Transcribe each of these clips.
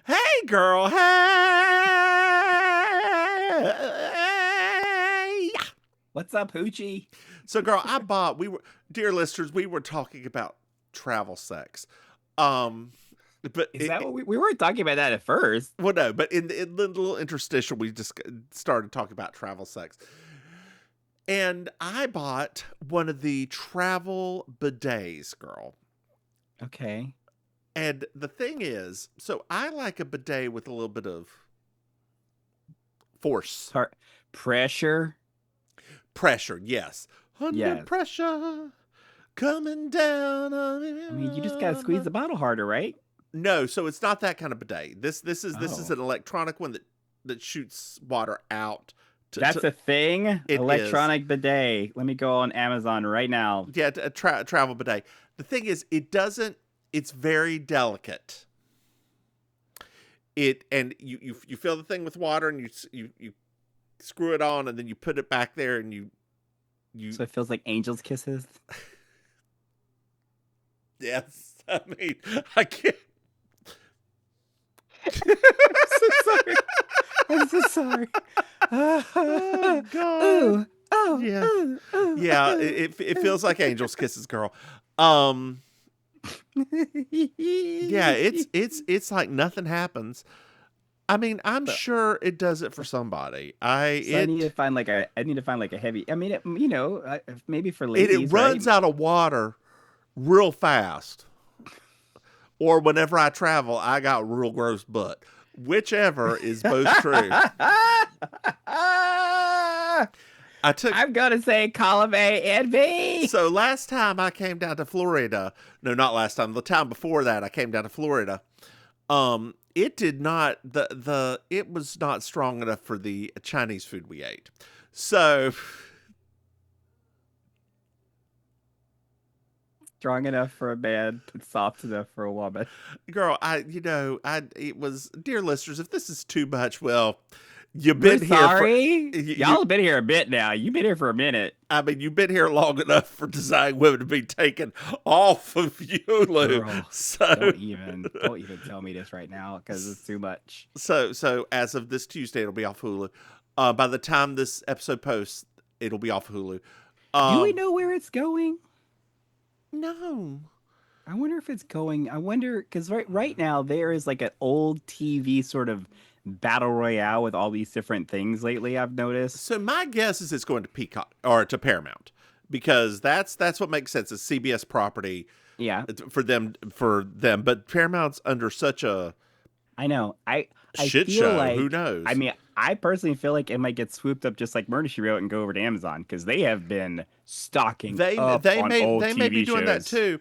Hey, girl. Hey. What's up, Hoochie? So, girl, dear listeners, we were talking about travel sex. But Is that what we weren't talking about that at first? well, no, but in the little interstitial, we just started talking about travel sex. And I bought one of the travel bidets, girl. Okay. And the thing is, so I like a bidet with a little bit of force. Pressure. Pressure, yes. Under Yes. pressure, coming down on me. I mean, you just gotta squeeze the bottle harder, right? No, so it's not that kind of bidet. This is Oh. an electronic one that shoots water out. That's a thing? It Electronic bidet. Let me go on Amazon right now. Yeah, a travel bidet. The thing is, it's very delicate. You fill the thing with water and you screw it on and then you put it back there and you So it feels like angel's kisses. Yes. I mean, I can't. I'm so sorry. Oh God. Ooh. Oh. Yeah. Ooh, ooh, Yeah, ooh. it feels like angel's kisses, girl. Yeah, it's like nothing happens. I mean, I'm sure it does it for somebody. I need to find like a heavy. I mean, maybe for ladies, it runs right? out of water real fast. Or whenever I travel, I got real gross butt. Whichever is both true. I'm gonna say column A and B. So last time I came down to Florida, no, not last time. The time before that, I came down to Florida. It did not it was not strong enough for the Chinese food we ate. So Strong enough for a man, but soft enough for a woman. girl, it was, dear listeners, if this is too much, well, you've been here sorry. for Y'all have been here a bit now. You've been here for a minute. I mean, you've been here long enough for Designing Women to be taken off of Hulu. Girl, So don't even tell me this right now because it's too much. So as of this Tuesday, it'll be off Hulu. By the time this episode posts, it'll be off Hulu. Do we know where it's going? No. I wonder if it's going. I wonder because right now there is like an old TV sort of battle royale with all these different things lately. I've noticed. So my guess is it's going to Peacock or to Paramount because that's what makes sense. It's CBS property. Yeah, for them. But Paramount's under such a I know. I shit feel show. like, Who knows? I mean, I personally feel like it might get swooped up just like Murder She Wrote and go over to Amazon because they have been stocking they up on old may be TV doing that shows. too.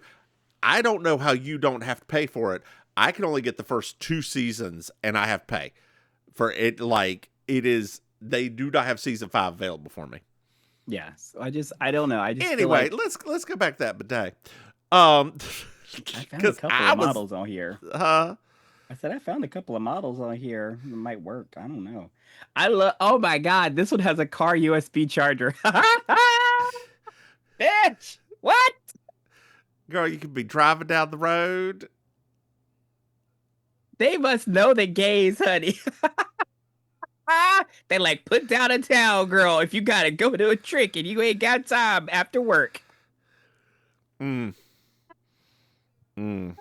I don't know how you don't have to pay for it. I can only get the first 2 seasons, and I have to pay for it. Like it is, they do not have season 5 available for me. Yeah, so I don't know. I just Anyway, feel like let's go back to that bidet. I found a couple of models on here. I said I found a couple of models on here. It might work. I don't know. Oh my God, this one has a car USB charger. Bitch, what? Girl, you could be driving down the road. They must know the gays, honey. They like put down a towel, girl, if you gotta go to a trick and you ain't got time after work. Mm. Mm.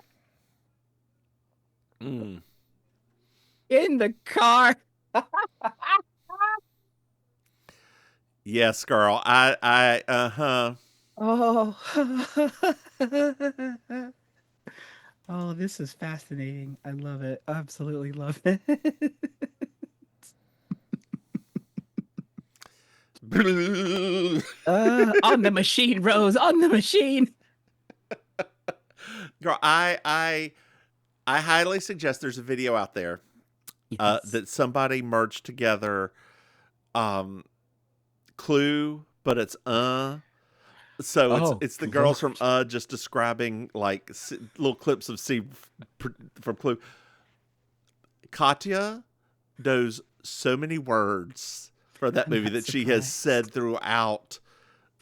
Mm. In the car. Yes, girl. I Oh. Oh, this is fascinating. I love it. Absolutely love it. On the machine, Rose. On the machine. Girl, I highly suggest there's a video out there that somebody merged together Clue, but it's so it's the girls from just describing like little clips of C from Clue. Katya knows so many words for that movie that she has said throughout.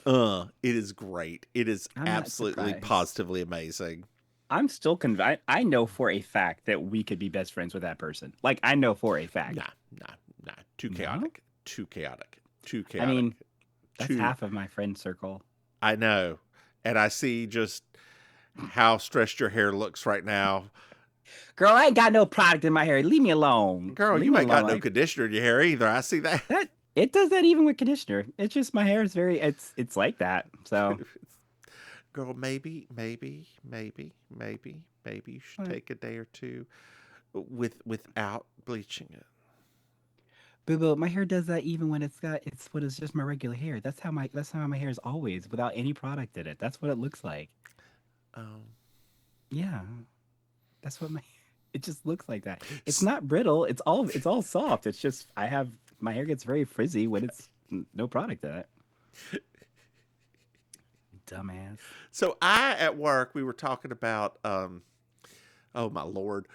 It is great. It is absolutely positively amazing. I'm still convinced. I know for a fact that we could be best friends with that person. Like, I know for a fact. Nah. Too chaotic. No? Too chaotic. Too chaotic. I mean, that's half of my friend circle. I know. And I see just how stressed your hair looks right now. Girl, I ain't got no product in my hair. Leave me alone. Girl, you ain't got no conditioner in your hair either. I see that. It does that even with conditioner. It's just my hair is it's like that. So girl, maybe you should take a day or two without bleaching it. Boo, my hair does that even when it's just my regular hair. That's how my hair is always without any product in it. That's what it looks like. Yeah. That's what it just looks like that. It's not brittle. It's all soft. It's just my hair gets very frizzy when it's no product in it. Dumbass. So at work we were talking about oh my Lord.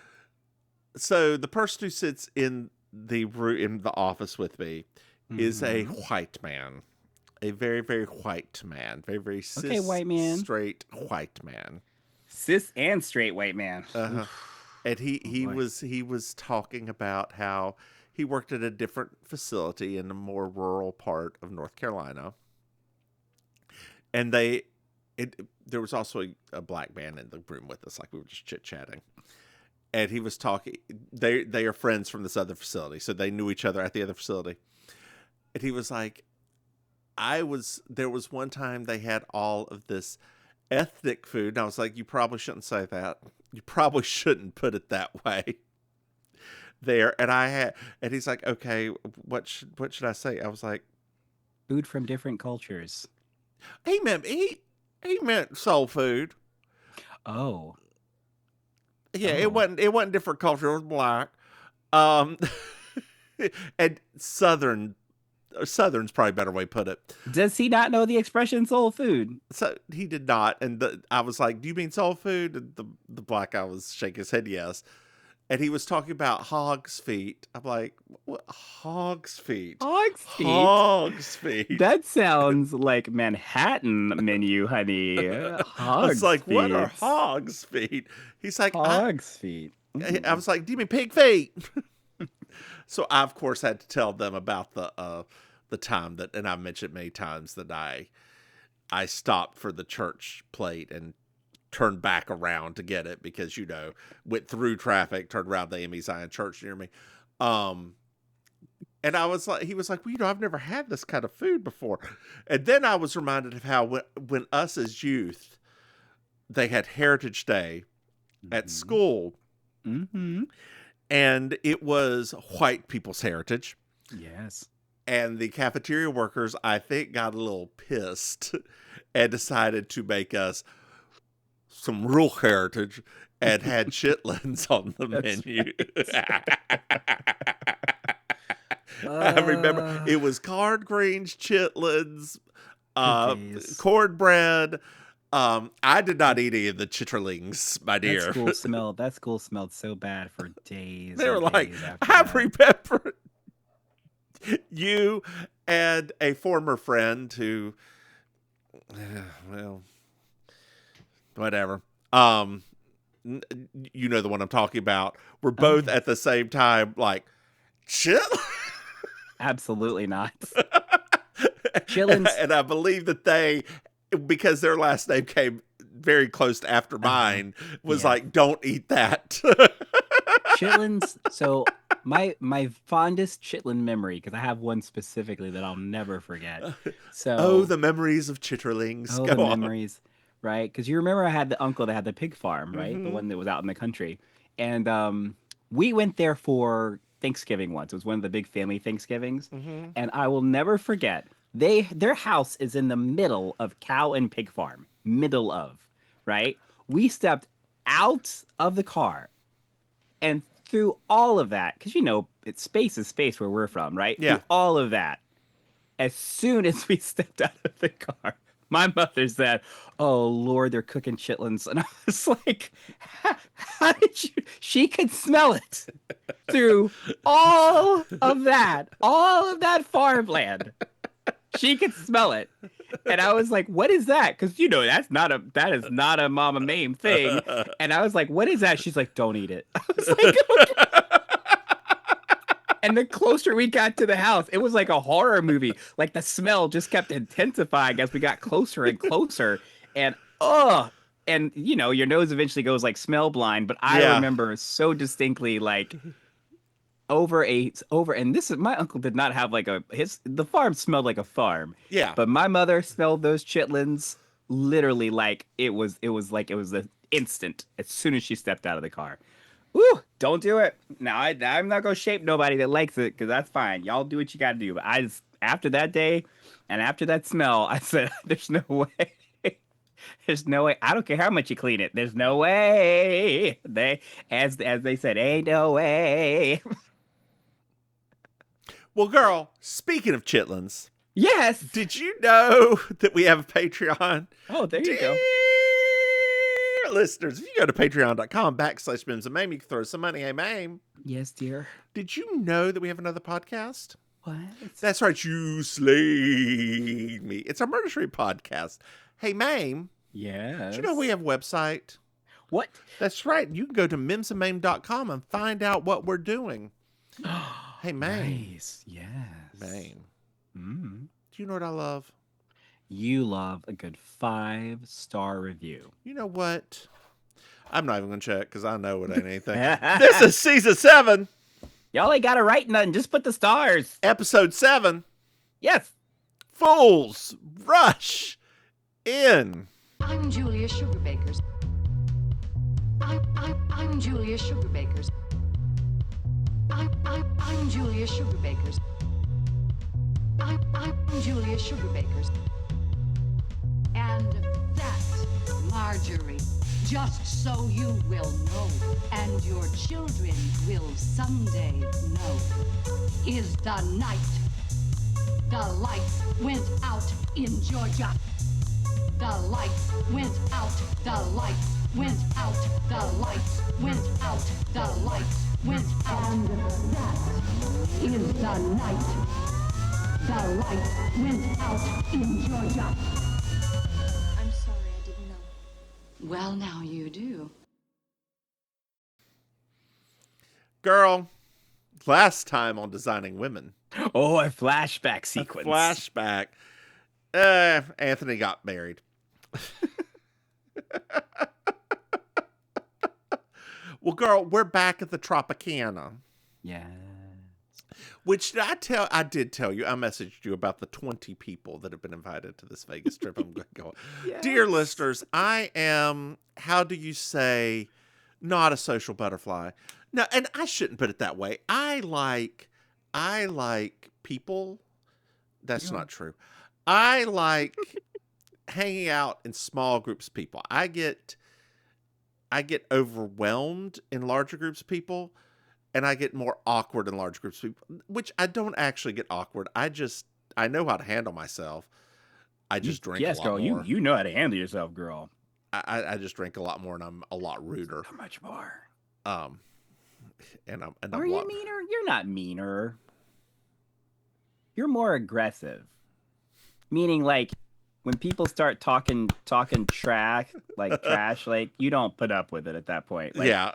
So the person who sits in the office with me is a white man. A very, very white man. Very, very cis, white man. Straight white man. Cis and straight white man. And he was talking about how he worked at a different facility in a more rural part of North Carolina. And there was also a black man in the room with us, like we were just chit-chatting. And he was talking, they are friends from this other facility, so they knew each other at the other facility. And he was like, there was one time they had all of this ethnic food. And I was like, you probably shouldn't say that. You probably shouldn't put it that way. There. And he's like, okay, what should I say? I was like, food from different cultures. He meant soul food. Oh. Yeah, it wasn't different culture, it was black. And Southern's probably a better way to put it. Does he not know the expression soul food? So he did not. And I was like, do you mean soul food? And the black guy was shaking his head yes. And he was talking about hog's feet. I'm like, what? Hog's feet? Hog's feet? Hog's feet. That sounds like Manhattan menu, honey. Hog's I was like, feet. What are hog's feet? He's like, hog's feet. I was like, do you mean pig feet? So I, of course, had to tell them about the time that, and I mentioned many times that I stopped for the church plate and turned back around to get it because, went through traffic, turned around the Amy Zion church near me. And I was like, he was like, well, I've never had this kind of food before. And then I was reminded of how when us as youth, they had Heritage Day at school. Mm-hmm. And it was white people's heritage. Yes. And the cafeteria workers, I think, got a little pissed and decided to make us some real heritage and had chitlins on the menu. I remember it was collard greens, chitlins, cornbread. I did not eat any of the chitterlings, my dear. That school smelled so bad for days. They were like, I remember you and a former friend who, well, whatever. You know the one I'm talking about. We're both at the same time like, chill. Absolutely not. Chillins. And I believe that they, because their last name came very close to after mine, was like, don't eat that. Chitlins. So my fondest chitlin memory, because I have one specifically that I'll never forget. So the memories of chitterlings. Oh, the memories. Right? Because you remember I had the uncle that had the pig farm, right? The one that was out in the country. And we went there for Thanksgiving once. It was one of the big family Thanksgivings. And I will never forget, their house is in the middle of cow and pig farm. Middle of, right? We stepped out of the car and through all of that, because it's space is space where we're from, right? Yeah. Through all of that, as soon as we stepped out of the car, my mother said, oh, Lord, they're cooking chitlins. And I was like, how did you? She could smell it through all of that farmland. She could smell it. And I was like, what is that? Because that is not a Mama Maim thing. And I was like, what is that? She's like, don't eat it. I was like, okay. And the closer we got to the house, it was like a horror movie. Like the smell just kept intensifying as we got closer and closer. And and your nose eventually goes like smell blind. But I remember so distinctly like and this is my uncle did not have like the farm smelled like a farm. Yeah. But my mother smelled those chitlins literally like it was the instant as soon as she stepped out of the car. Woo, don't do it. Now I'm not gonna shape nobody that likes it because that's fine. Y'all do what you gotta do. But after that day and after that smell, I said, there's no way. There's no way. I don't care how much you clean it. There's no way. As they said, ain't no way. Well, girl, speaking of chitlins. Yes. Did you know that we have a Patreon? Oh, there you go. Listeners, if you go to patreon.com/MimsMaim, you can throw some money. Hey, Maim. Yes, dear. Did you know that we have another podcast? What? That's right. You slayed me. It's our Murder Street podcast. Hey, Maim. Yes. Did you know we have a website? What? That's right. You can go to MimsMaim.com and find out what we're doing. Hey, Maim. Nice. Yes. Maim. Mm. Do you know what I love? You love a good 5-star review. You know what? I'm not even going to check because I know it ain't anything. This is season 7. Y'all ain't got to write nothing. Just put the stars. Episode 7. Yes. Fools rush in. I'm Julia Sugarbakers. I'm Julia Sugarbakers. I'm Julia Sugarbakers. I'm Julia Sugarbakers. And that's Marjorie. Just so you will know, and your children will someday know, is the night the lights went out in Georgia. The lights went out, the lights went out, the lights went out, the lights went out. And that is the night the lights went out in Georgia. I'm sorry, I didn't know. Well, now you do. Girl, last time on Designing Women. Oh, a flashback sequence. A flashback. Anthony got married. Well, girl, we're back at the Tropicana. Yeah. Which I did tell you. I messaged you about the 20 people that have been invited to this Vegas trip. I'm going to go. Yes. Dear listeners, I am, how do you say, not a social butterfly. No, and I shouldn't put it that way. I like people. That's not true. I like hanging out in small groups of people. I get overwhelmed in larger groups of people, and I get more awkward in large groups of people, which I don't actually get awkward. I know how to handle myself. I just drink a lot more. Yes, girl, you know how to handle yourself, girl. I just drink a lot more, and I'm a lot ruder. How much more? And I'm Are you meaner? You're not meaner. You're more aggressive. Meaning, like, when people start talking trash, like you don't put up with it at that point. Like, yeah,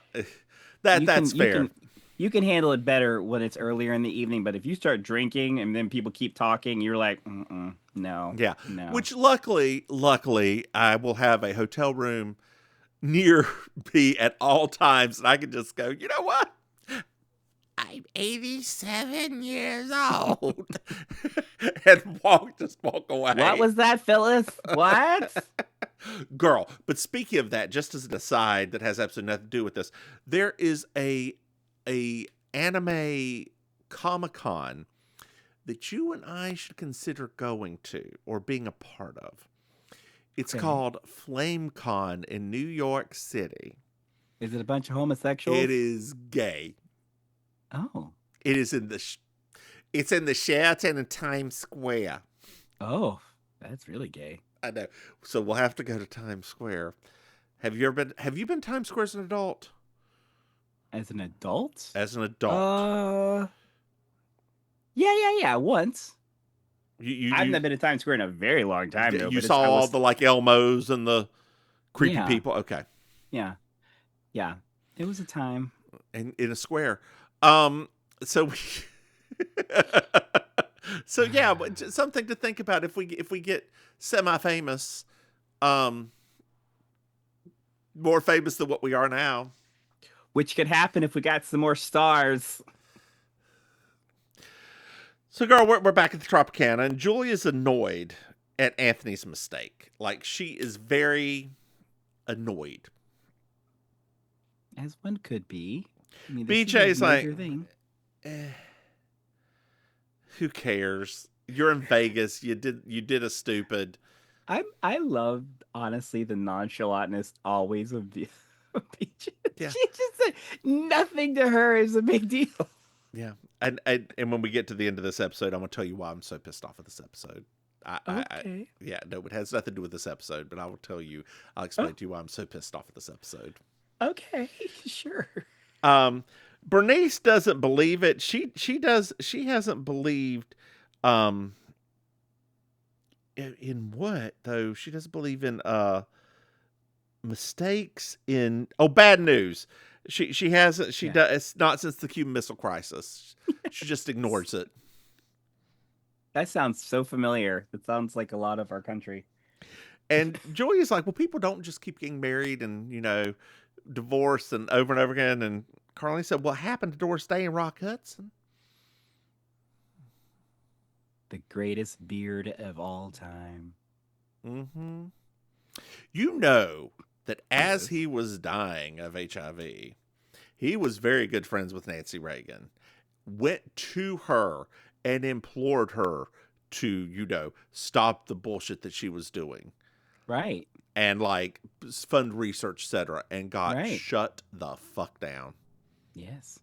that's fair. You can handle it better when it's earlier in the evening, but if you start drinking and then people keep talking, you're like, no. Yeah. No. Which luckily, I will have a hotel room near me at all times, and I can just go, you know what? I'm 87 years old. And walk away. What was that, Phyllis? What? Girl, but speaking of that, just as an aside that has absolutely nothing to do with this, there is a anime Comic-Con that you and I should consider going to or being a part of. It's called FlameCon in New York City. Is it a bunch of homosexuals? It is gay. Oh. It is it's in the Sheraton in Times Square. Oh, that's really gay. I know. So we'll have to go to Times Square. Have you been Times Square as an adult? As an adult? As an adult. Yeah, once. I've not been to Times Square in a very long time, though. You saw all the like Elmos and the creepy people. Okay. Yeah. Yeah. It was a time. In a square. So we so yeah, but something to think about if we get semi-famous, more famous than what we are now. Which could happen if we got some more stars. So, girl, we're back at the Tropicana, and Julia's annoyed at Anthony's mistake. Like, she is very annoyed. As one could be. I mean, BJ's like, thing. Who cares? You're in Vegas. You did a stupid. I love, honestly, the nonchalantness always of BJ. Yeah. She just said nothing to her is a big deal. Yeah. And when we get to the end of this episode, I'm going to tell you why I'm so pissed off at this episode. Okay. No, it has nothing to do with this episode, but I'll explain to you why I'm so pissed off at this episode. Okay, sure. Bernice doesn't believe it. She hasn't believed in what though? She doesn't believe in mistakes in bad news. She hasn't does it's not since the Cuban Missile Crisis. She just ignores it. That sounds so familiar. It sounds like a lot of our country. And Julia's like, well, people don't just keep getting married and, divorce and over again. And Carly said, what happened to Doris Day and Rock Hudson? The greatest beard of all time. Mm-hmm. You know that as he was dying of HIV, he was very good friends with Nancy Reagan, went to her and implored her to, stop the bullshit that she was doing. Right. And fund research, etc. And got shut the fuck down. Yes.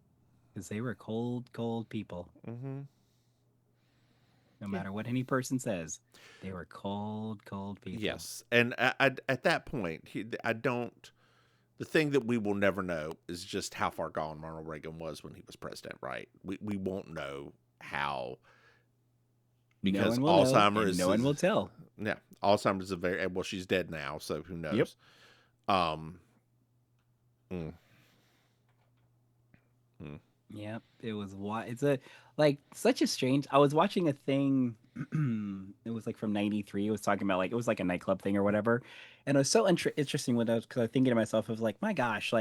Because they were cold, cold people. Mm-hmm. No matter what any person says, they were cold, cold people. Yes. And at that point, the thing that we will never know is just how far gone Ronald Reagan was when he was president, right? We won't know how, because Alzheimer's no one will tell. Yeah. Alzheimer's is she's dead now, so who knows? Yep. Yep, it was such a strange. I was watching a thing. It was from '93. It was talking about it was like a nightclub thing or whatever, and it was so interesting because I was thinking to myself of my gosh,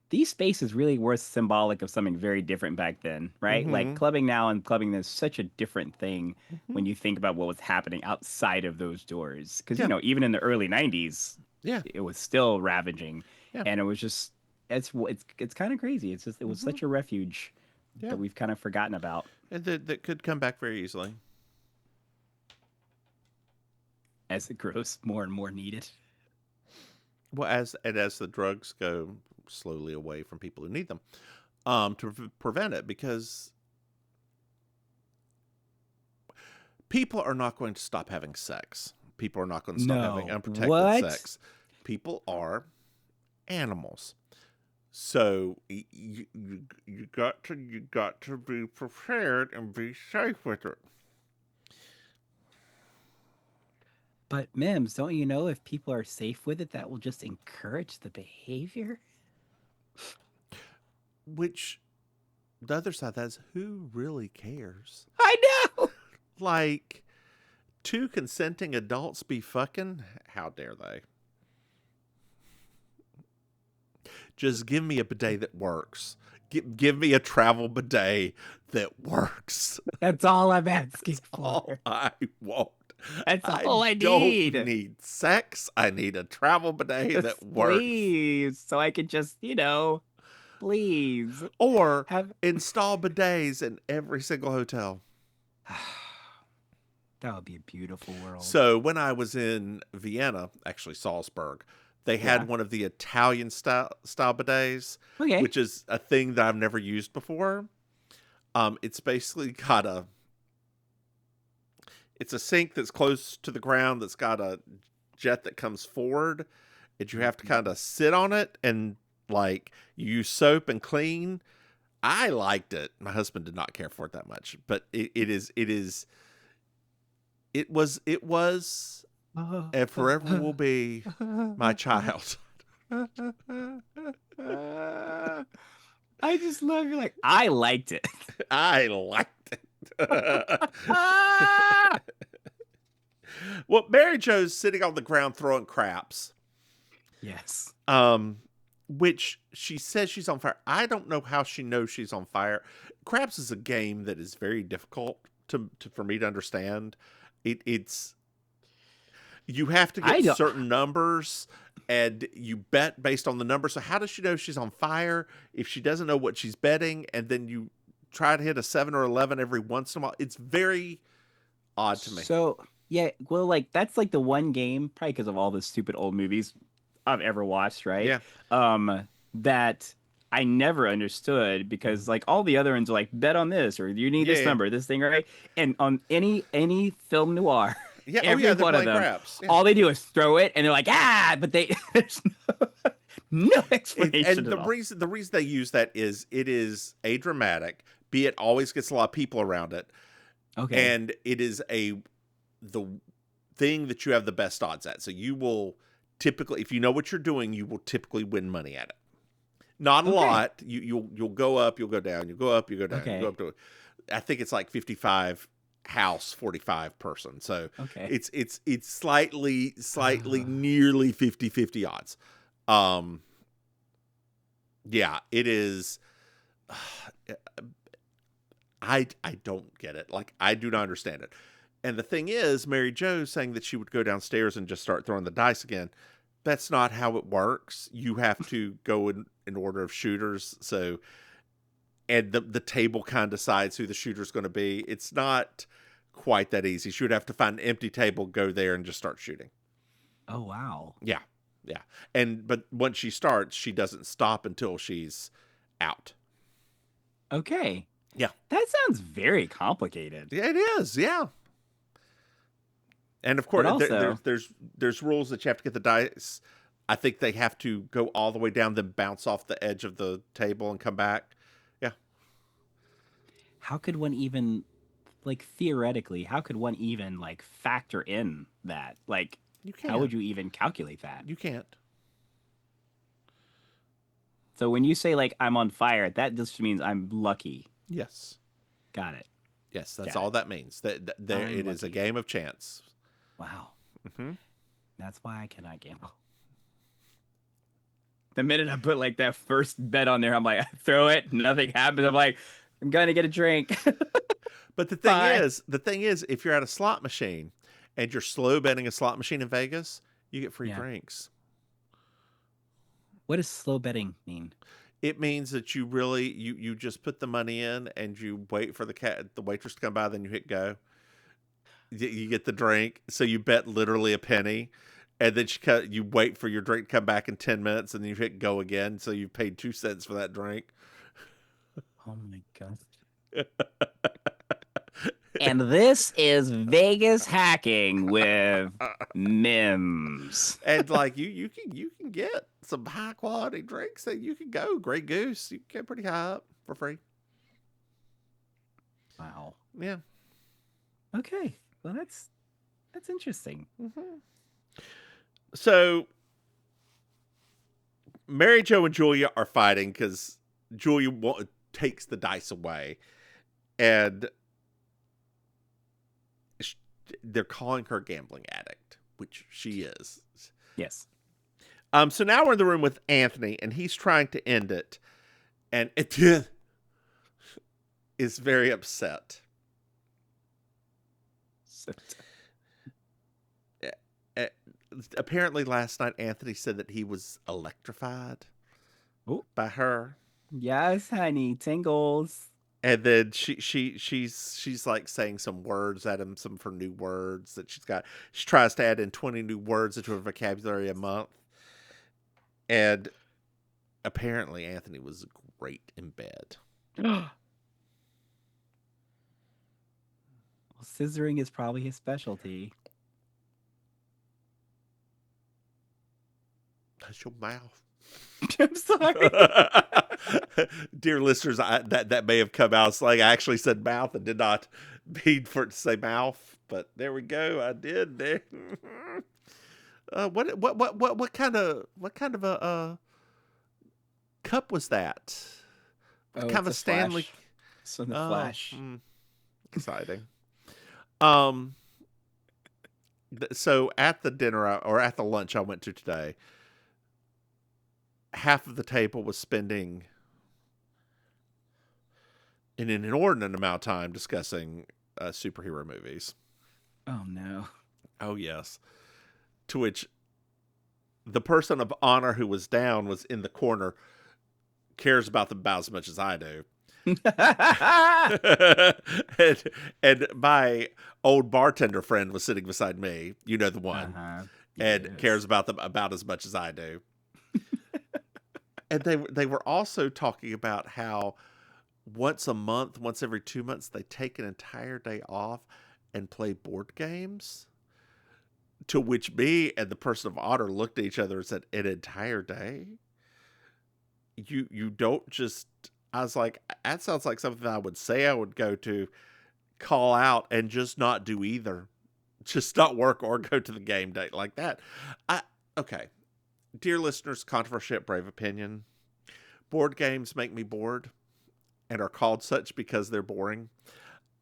these spaces really were symbolic of something very different back then, right? Mm-hmm. Clubbing now and clubbing is such a different thing when you think about what was happening outside of those doors. Because even in the early '90s, it was still ravaging, and it was just. It's kind of crazy. It's just it was such a refuge that we've kind of forgotten about, and that could come back very easily as it grows more and more needed. Well, as the drugs go slowly away from people who need them, to prevent it, because people are not going to stop having sex. People are not going to stop having unprotected sex. People are animals. So you got to be prepared and be safe with it. But Mims, don't you know if people are safe with it, that will just encourage the behavior? Which, the other side of that is, who really cares? I know. Two consenting adults be fucking? How dare they? Just give me a bidet that works. Give me a travel bidet that works. That's all I'm asking for. All I want. That's all I need. I don't need sex. I need a travel bidet that works. Please, so I can just, please. Or install bidets in every single hotel. That would be a beautiful world. So when I was in Vienna, actually Salzburg, they had one of the Italian style bidets, which is a thing that I've never used before. It's basically got it's a sink that's close to the ground that's got a jet that comes forward, and you have to kind of sit on it and you use soap and clean. I liked it. My husband did not care for it that much, but it is It was, and forever will be my child. I just love you. Like, I liked it. I liked it. Well, Mary Jo's sitting on the ground throwing craps. Yes. Which she says she's on fire. I don't know how she knows she's on fire. Craps is a game that is very difficult for me to understand. It's you have to get certain numbers, and you bet based on the numbers. So how does she know she's on fire if she doesn't know what she's betting? And then you try to hit a 7 or 11 every once in a while. It's very odd to me. So yeah, well, like that's like the one game, probably because of all the stupid old movies I've ever watched, right? Yeah. That I never understood, because like all the other ones are like, bet on this, or you need this number, this thing, right? And on any film noir, every one of them, craps. Yeah. all they do is throw it, and they're like, but there's no explanation. And the reason they use that is it is a dramatic. B, it always gets a lot of people around it. Okay. And it is the thing that you have the best odds at. So you will typically, if you know what you're doing, you will typically win money at it. Not a lot. You'll go up, you'll go down, you'll go up, you go down, you go up to. I think it's like 55 house, 45 person. So it's slightly nearly 50-50 odds. Yeah, it is. I don't get it. Like, I do not understand it. And the thing is, Mary Jo saying that she would go downstairs and just start throwing the dice again. That's not how it works. You have to go in order of shooters. So, and the table kind of decides who the shooter's going to be. It's not quite that easy. She would have to find an empty table, go there, and just start shooting. Oh, wow. Yeah. Yeah. But once she starts, she doesn't stop until she's out. Okay. Yeah. That sounds very complicated. Yeah, it is. Yeah. And of course, also, there's rules that you have to get the dice. I think they have to go all the way down, then bounce off the edge of the table and come back. Yeah. How could one even, like, theoretically, how could one even, like, factor in that? Like, you can't. How would you even calculate that? You can't. So when you say, like, I'm on fire, that just means I'm lucky. Yes. Got it. Yes, that's all that means. That it is a game of chance. Wow. Mm-hmm. That's why I cannot gamble. The minute I put like that first bet on there, I'm like, I throw it, nothing happens. I'm like, I'm gonna get a drink. But the thing is, if you're at a slot machine and you're slow betting a slot machine in Vegas, you get free drinks. What does slow betting mean? It means that you really you just put the money in and you wait for the waitress to come by, then you hit go. You get the drink, so you bet literally a penny, and then you wait for your drink to come back in 10 minutes, and then you hit go again, so you paid 2 cents for that drink. Oh my god! And this is Vegas hacking with Mims. And like you can get some high quality drinks that you can go Grey Goose. You can get pretty high up for free. Wow. Yeah. Okay. Well, that's interesting. Mm-hmm. So Mary Jo and Julia are fighting because Julia takes the dice away, and they're calling her a gambling addict, which she is. Yes. So now we're in the room with Anthony, and he's trying to end it, and it is very upset. Apparently, last night Anthony said that he was electrified by her. Yes, honey, tingles. And then she's like saying some words at him, some of her new words that she's got. She tries to add in 20 new words into her vocabulary a month. And apparently Anthony was great in bed. Well, scissoring is probably his specialty. That's your mouth. I'm sorry. Dear listeners, that may have come out. It's like I actually said mouth and did not mean for it to say mouth, but there we go. I did there. What kind of a cup was that? Oh, Kind of it's a a Stanley. Flash. It's in the Flash. Exciting. So at the dinner or at the lunch I went to today, half of the table was spending an inordinate amount of time discussing superhero movies. Oh no. Oh yes. To which the person of honor who was down was in the corner, cares about them about as much as I do. and my old bartender friend was sitting beside me, you know the one, and cares about them about as much as I do. And they were also talking about how once a month, once every 2 months, they take an entire day off and play board games. To which me and the person of honor looked at each other and said, "An entire day? You don't just." I was like, that sounds like something I would say I would go to, call out, and just not do either. Just not work or go to the game day like that. Okay. Dear listeners, controversial brave opinion. Board games make me bored and are called such because they're boring.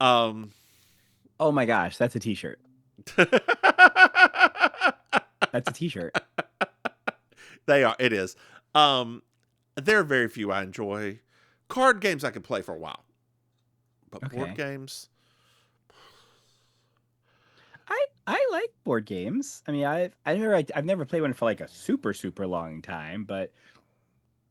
Oh my gosh, that's a t-shirt. That's a t-shirt. They are. It is. There are very few I enjoy. Card games I can play for a while, but board games. I like board games. I mean, I've never played one for like a super long time, but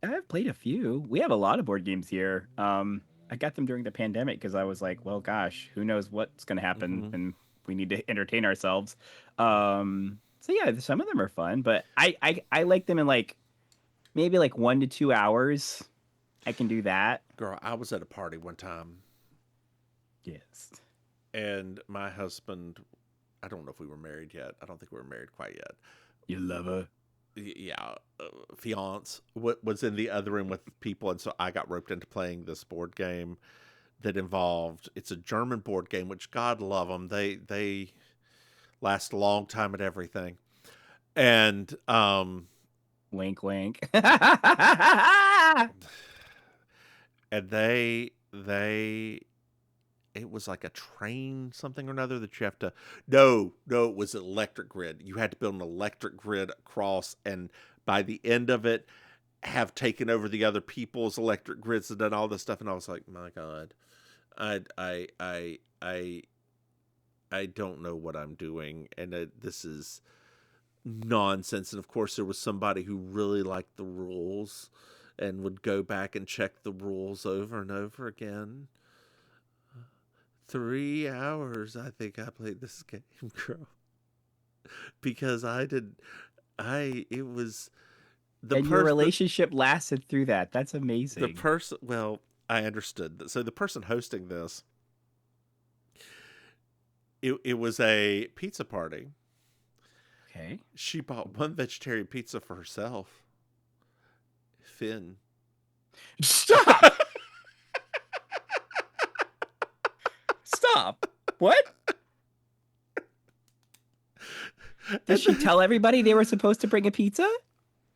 I've played a few. We have a lot of board games here. I got them during the pandemic because I was like, well, gosh, who knows what's going to happen, and we need to entertain ourselves. So yeah, some of them are fun, but I like them in like maybe like 1 to 2 hours. I can do that. Girl, I was at a party one time. Yes. And my husband, I don't know if we were married yet. I don't think we were married quite yet. Your lover? Yeah. Fiance was in the other room with people. And so I got roped into playing this board game that involved, it's a German board game, which God love them. They last a long time at everything. And, wink, wink. And it was like a train something or another that you have to, no, it was an electric grid. You had to build an electric grid across, and by the end of it, have taken over the other people's electric grids and done all this stuff. And I was like, my God, I don't know what I'm doing. And this is nonsense. And of course there was somebody who really liked the rules and would go back and check the rules over and over again. 3 hours, I think I played this game, girl. Because it was... your relationship lasted through that. That's amazing. Well, I understood. So the person hosting this, it was a pizza party. Okay. She bought one vegetarian pizza for herself. Finn. Stop! Stop. What? Did she tell everybody they were supposed to bring a pizza?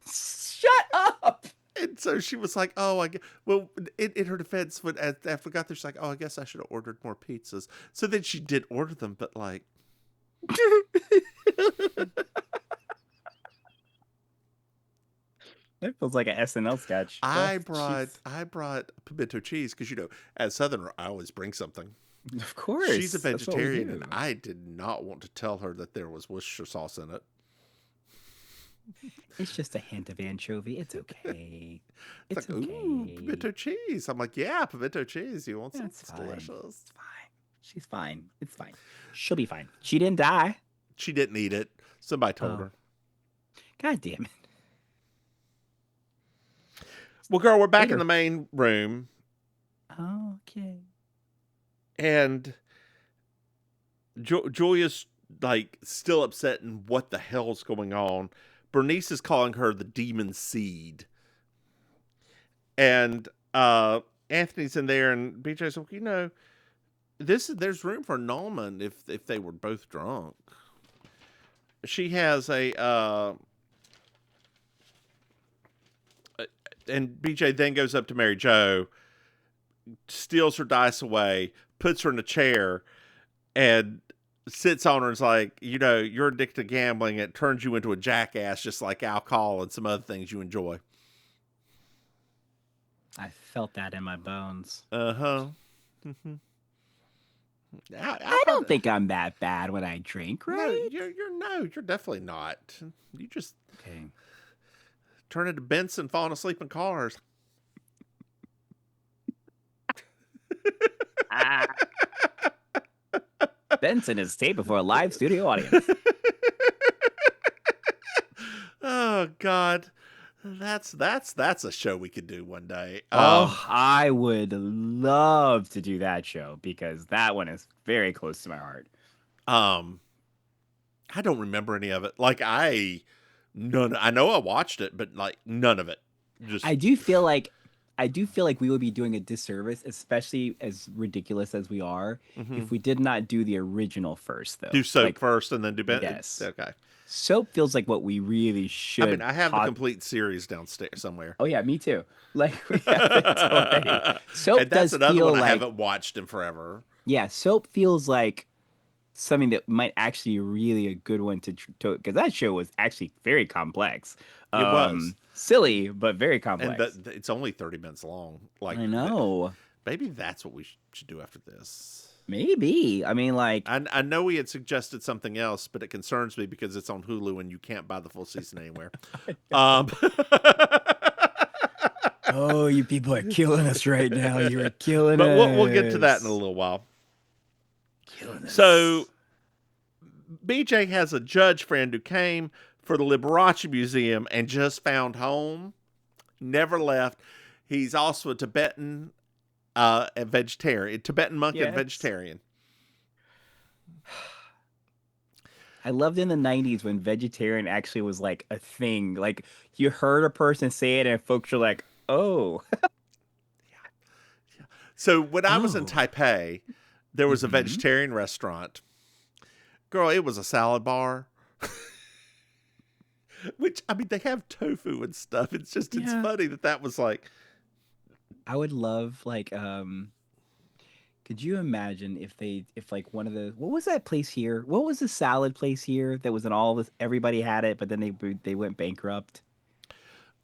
Shut up! And so she was like, "Oh, well." In her defense, when after we got there, she's like, "Oh, I guess I should have ordered more pizzas." So then she did order them, but like, that feels like an SNL sketch. I brought pimento cheese because as Southerner, I always bring something. Of course, she's a vegetarian, and I did not want to tell her that there was Worcestershire sauce in it. It's just a hint of anchovy. It's okay. It's like, okay. Ooh, pimento cheese. I'm like, yeah, pimento cheese. You want some? It's fine. Delicious. It's fine. She's fine. It's fine. She'll be fine. She didn't die. She didn't eat it. Somebody told her. God damn it. Well, girl, we're back in the main room. Okay. And Julia's like still upset and what the hell's going on. Bernice is calling her the demon seed. And Anthony's in there, and BJ's like, there's room for annulment if they were both drunk. She has and BJ then goes up to Mary Jo, steals her dice away, puts her in a chair, and sits on her and is like, you're addicted to gambling. It turns you into a jackass, just like alcohol and some other things you enjoy. I felt that in my bones. Uh-huh. Mm-hmm. I don't think I'm that bad when I drink, right? No, you're definitely not. You just okay. Turn into Benson falling asleep in cars. Benson is taped before a live studio audience. Oh God, that's a show we could do one day. I would love to do that show because that one is very close to my heart. I don't remember any of it. Like I know I watched it, but like none of it. I do feel like we would be doing a disservice, especially as ridiculous as we are, if we did not do the original first, though. Do Soap first and then do Ben. Yes. Okay. Soap feels like what we really should. I mean, I have the complete series downstairs somewhere. Oh yeah, me too. Like we have it already. Soap and that's does another feel one like, I haven't watched in forever. Yeah, Soap feels like something that might actually be really a good one to because that show was actually very complex. It was silly, but very complex. And it's only 30 minutes long. Like I know. Maybe that's what we should do after this. Maybe. I mean, like I know we had suggested something else, but it concerns me because it's on Hulu and you can't buy the full season anywhere. Oh, you people are killing us right now. You are killing us. But we'll get to that in a little while. Killing us. So BJ has a judge friend who came for the Liberace Museum and just found home. Never left. He's also a Tibetan and vegetarian. Tibetan monk and vegetarian. I loved in the 90s when vegetarian actually was like a thing. Like you heard a person say it and folks were like, oh. Yeah. So when I was in Taipei, there was a vegetarian restaurant. Girl, it was a salad bar. Which, I mean, they have tofu and stuff. It's just, it's funny that was like. I would love, like, could you imagine if like one of the, what was that place here? What was the salad place here that was in all this, everybody had it, but then they went bankrupt?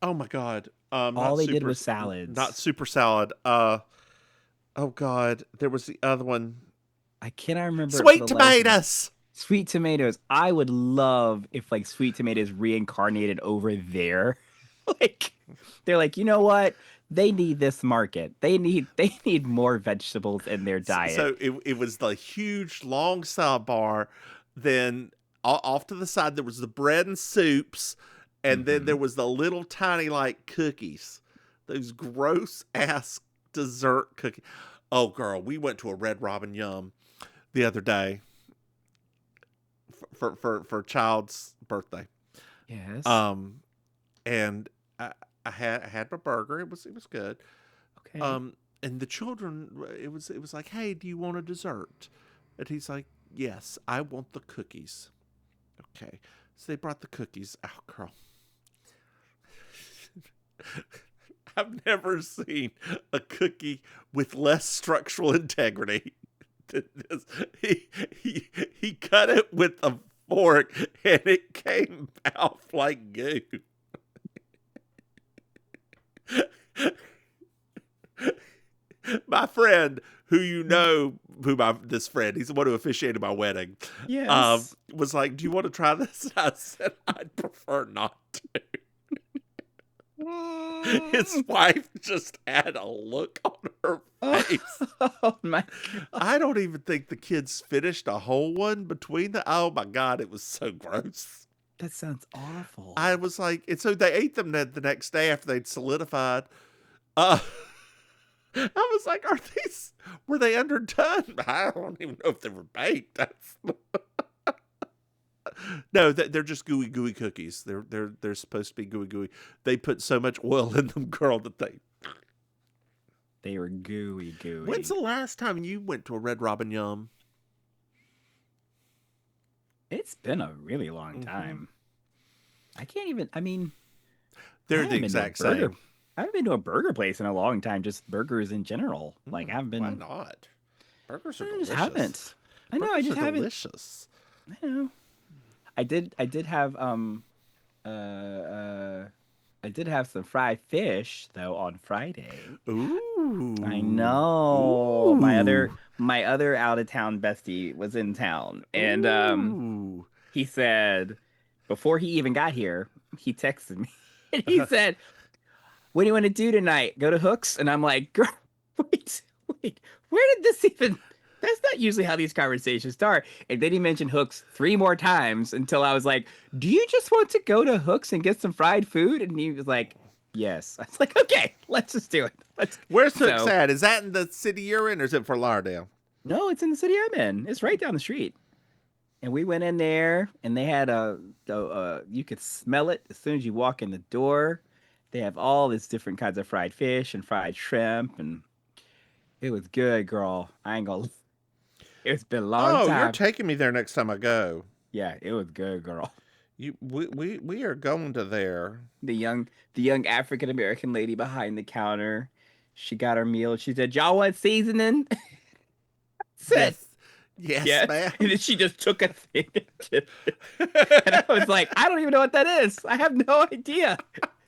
Oh my God. All they did was salads. Not Super Salad. Oh God. There was the other one. I cannot remember. Sweet Tomatoes. Sweet Tomatoes. I would love if like Sweet Tomatoes reincarnated over there. Like they're like, you know what? They need this market. They need more vegetables in their diet. So it was the huge long salad bar. Then off to the side there was the bread and soups, and then there was the little tiny like cookies. Those gross ass dessert cookies. Oh girl, we went to a Red Robin Yum the other day for child's birthday. Yes. And I had my burger. It was good. Okay. And the children, it was like, hey, do you want a dessert? And he's like, yes, I want the cookies. Okay. So they brought the cookies out, girl. I've never seen a cookie with less structural integrity than this. He cut it with a fork and it came out like goo. My friend, this friend, he's the one who officiated my wedding. Yes. Was like, do you want to try this? And I said, I'd prefer not to. His wife just had a look on her face. Oh my God. I don't even think the kids finished a whole one between oh my God, it was so gross. That sounds awful. I was like, and so they ate them the next day after they'd solidified. I was like, were they underdone? I don't even know if they were baked. No, they're just gooey cookies. They're supposed to be gooey. They put so much oil in them, girl, that they. They were gooey. When's the last time you went to a Red Robin Yum? It's been a really long time. I can't even. I mean, they're the exact same. I haven't been to a burger place in a long time. Just burgers in general. Like I haven't been. Why not? Burgers are delicious. I just haven't. I know. I just haven't. Delicious. I know. I did have I did have some fried fish though on Friday. Ooh. I know. Ooh. My other out of town bestie was in town, and he said before he even got here, he texted me and he said, "What do you want to do tonight? Go to Hooks?" And I'm like, "Girl, wait. Where did this even? That's not usually how these conversations start." And then he mentioned Hooks 3 more times until I was like, "Do you just want to go to Hooks and get some fried food?" And he was like, "Yes." I was like, "Okay, let's just do it." Where's Hooks at? Is that in the city you're in, or is it Fort Lauderdale? No, it's in the city I'm in. It's right down the street. And we went in there, and they had you could smell it as soon as you walk in the door. They have all these different kinds of fried fish and fried shrimp, and it was good, girl. I ain't gonna. It's been a long time. Oh, you're taking me there next time I go. Yeah, it was good, girl. We are going to there. The young African American lady behind the counter, she got her meal. She said, "Y'all want seasoning?" Said, yes, ma'am. And then she just took a thing. And I was like, I don't even know what that is. I have no idea.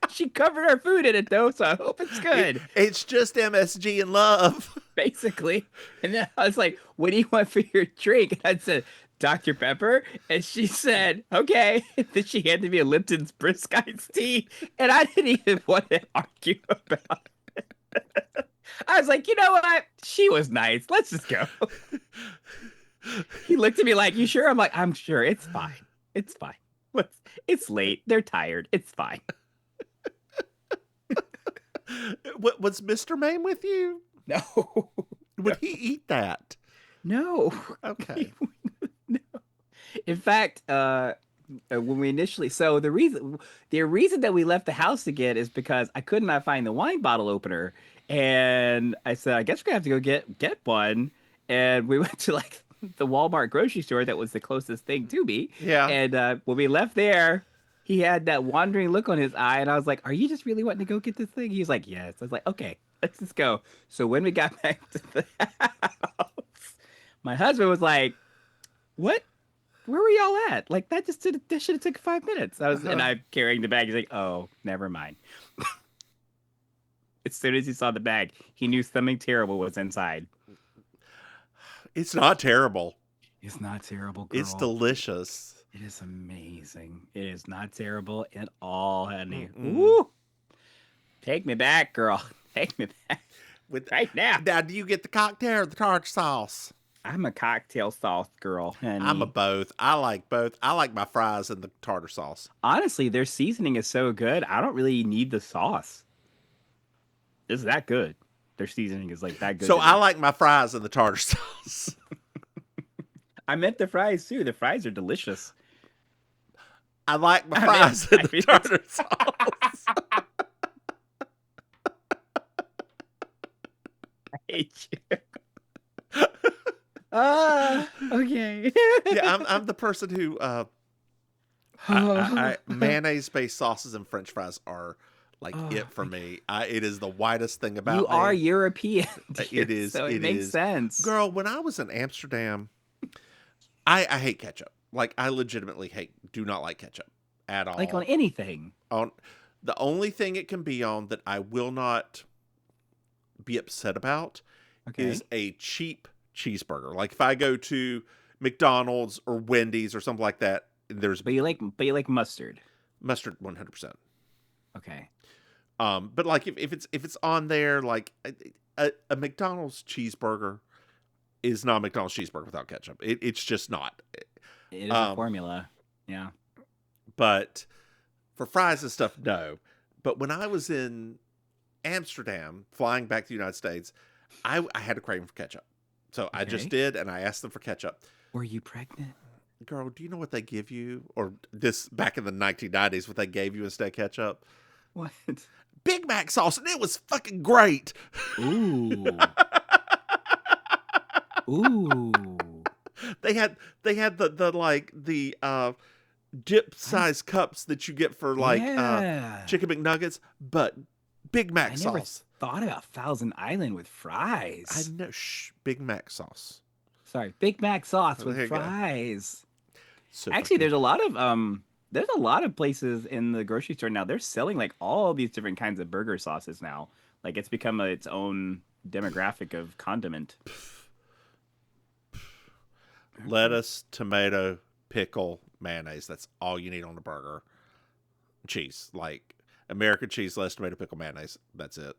She covered our food in it though, so I hope it's good. It's just MSG and love. Basically. And then I was like, "What do you want for your drink?" And I said, "Dr. Pepper." And she said, "Okay." And then she handed me a Lipton's brisk iced tea. And I didn't even want to argue about it. I was like, you know what? She was nice. Let's just go. He looked at me like, "You sure?" I'm like, "I'm sure. It's fine. It's fine. It's late. They're tired. It's fine." Was MrMahaffey with you? No. Would he eat that? No. Okay. No. In fact, when we initially, so the reason that we left the house again is because I could not find the wine bottle opener, and I said, "I guess we're gonna have to go get one." And we went to like the Walmart grocery store that was the closest thing to me. Yeah. And when we left there, he had that wandering look on his eye, and I was like, "Are you just really wanting to go get this thing?" He was like, "Yes." I was like, "Okay, let's just go." So when we got back to the house, my husband was like, "What? Where were y'all at? Like that should have took 5 minutes." And I'm carrying the bag. He's like, "Oh, never mind." As soon as he saw the bag, he knew something terrible was inside. It's not terrible. It's not terrible, girl. It's delicious. It is amazing. It is not terrible at all, honey. Woo! Take me back, girl. Take me back. Right now. Now, do you get the cocktail or the tartar sauce? I'm a cocktail sauce girl, honey. I'm a both. I like both. I like my fries in the tartar sauce. Honestly, their seasoning is so good. I don't really need the sauce. It's that good. Their seasoning is like that good. So I like my fries in the tartar sauce. I meant the fries too. The fries are delicious. I like my fries in the tartar sauce. I hate you. Okay. Yeah, I'm the person who mayonnaise-based sauces and French fries are like it for me. It is the whitest thing about me. You are European. It is. So it makes sense. Girl, when I was in Amsterdam, I hate ketchup. Like I legitimately do not like ketchup at all. Like on anything. On the only thing it can be on that I will not be upset about is a cheap cheeseburger. Like if I go to McDonald's or Wendy's or something like that, but you like mustard. Mustard 100%. Okay. But like if it's on there, like a McDonald's cheeseburger is not a McDonald's cheeseburger without ketchup. It's just not. It is a formula. Yeah. But for fries and stuff, no. But when I was in Amsterdam, flying back to the United States, I had a craving for ketchup. So I just did, and I asked them for ketchup. Were you pregnant? Girl, do you know what they give you? Or this, back in the 1990s, what they gave you instead of ketchup? What? Big Mac sauce, and it was fucking great. Ooh. Ooh. They had the dip size cups that you get for chicken McNuggets, but Big Mac I never sauce. thought about Thousand Island with fries. I know. Big Mac sauce. Sorry, Big Mac sauce Oh, with there you go. fries. So Actually, fucking- there's a lot of places in the grocery store now. They're selling like all these different kinds of burger sauces now. Like it's become its own demographic of condiment. lettuce, tomato, pickle, mayonnaise. That's all you need on a burger. Cheese, like American cheese, lettuce, tomato, pickle, mayonnaise. That's it.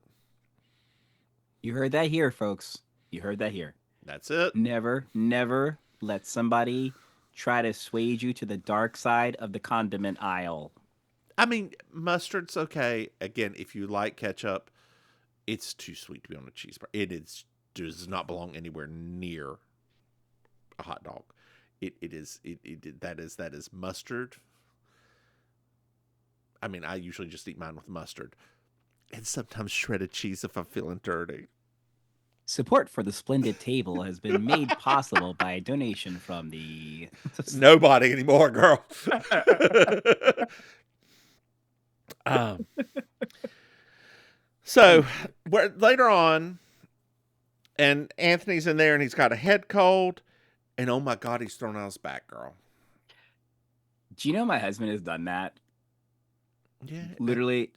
You heard that here, folks. You heard that here. That's it. Never, never let somebody try to sway you to the dark side of the condiment aisle. I mean, mustard's okay. Again, if you like ketchup, it's too sweet to be on a cheeseburger. Does not belong anywhere near a hot dog. That is mustard. I mean, I usually just eat mine with mustard. And sometimes shredded cheese if I'm feeling dirty. Support for the Splendid Table has been made possible by a donation from the... Nobody anymore, girl. So later on, and Anthony's in there, and he's got a head cold, and oh my God, he's thrown out his back, girl. Do you know my husband has done that? Yeah. Literally.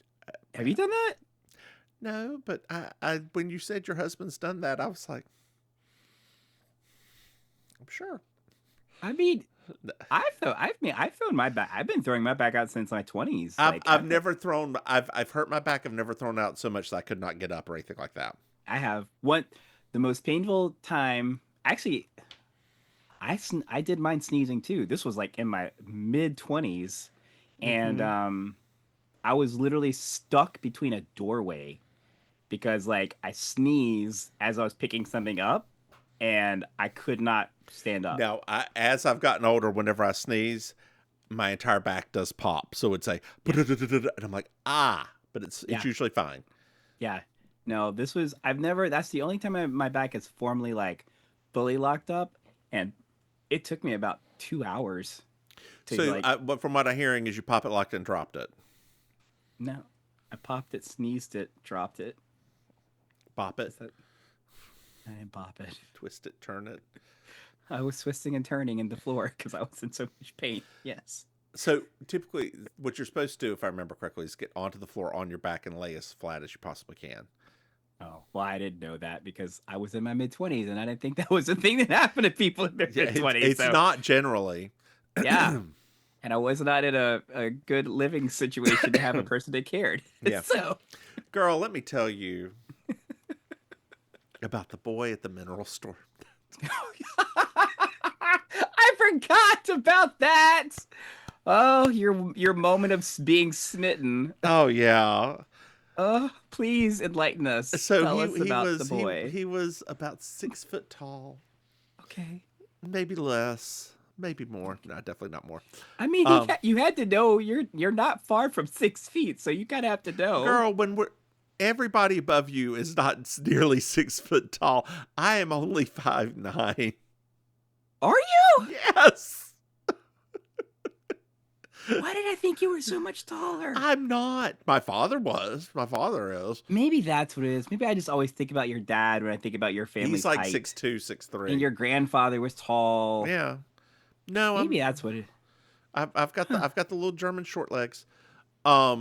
Have you done that? No, but I when you said your husband's done that, I was like, I'm sure. I mean, I've thrown my back. I've been throwing my back out since my 20s. I've never thrown. I've hurt my back. I've never thrown out so much that I could not get up or anything like that. I have the most painful time. Actually, I did mine sneezing too. This was like in my mid 20s, and I was literally stuck between a doorway because like I sneezed as I was picking something up, and I could not stand up. Now, as I've gotten older, whenever I sneeze, my entire back does pop. So it's like, and I'm like, but it's usually fine. Yeah. No, that's the only time my back is formally like fully locked up, and it took me about 2 hours. But from what I'm hearing is you pop it, locked it, and dropped it. No, I popped it, sneezed it, dropped it. Bop it. I didn't bop it. Twist it, turn it. I was twisting and turning in the floor because I was in so much pain. Yes. So typically what you're supposed to do, if I remember correctly, is get onto the floor on your back and lay as flat as you possibly can. Oh, well, I didn't know that because I was in my mid-20s and I didn't think that was a thing that happened to people in their mid-20s. It's not generally. Yeah. And I was not in a good living situation to have a person that cared. Yeah. So, girl, let me tell you about the boy at the mineral store. I forgot about that. Oh, your moment of being smitten. Oh yeah. Oh, please enlighten us. So Tell us about the boy. He was about 6 foot tall. Okay. Maybe less. Maybe more. No, definitely not more. I mean, you had to know you're not far from 6 feet, so you gotta have to know. Girl, everybody above you is not nearly 6 foot tall. I am only 5'9". Are you? Yes. Why did I think you were so much taller? I'm not. My father was. My father is. Maybe that's what it is. Maybe I just always think about your dad when I think about your family. He's like height. 6'2", 6'3". And your grandfather was tall. Yeah. No, maybe that's what it. I've got the little German short legs. But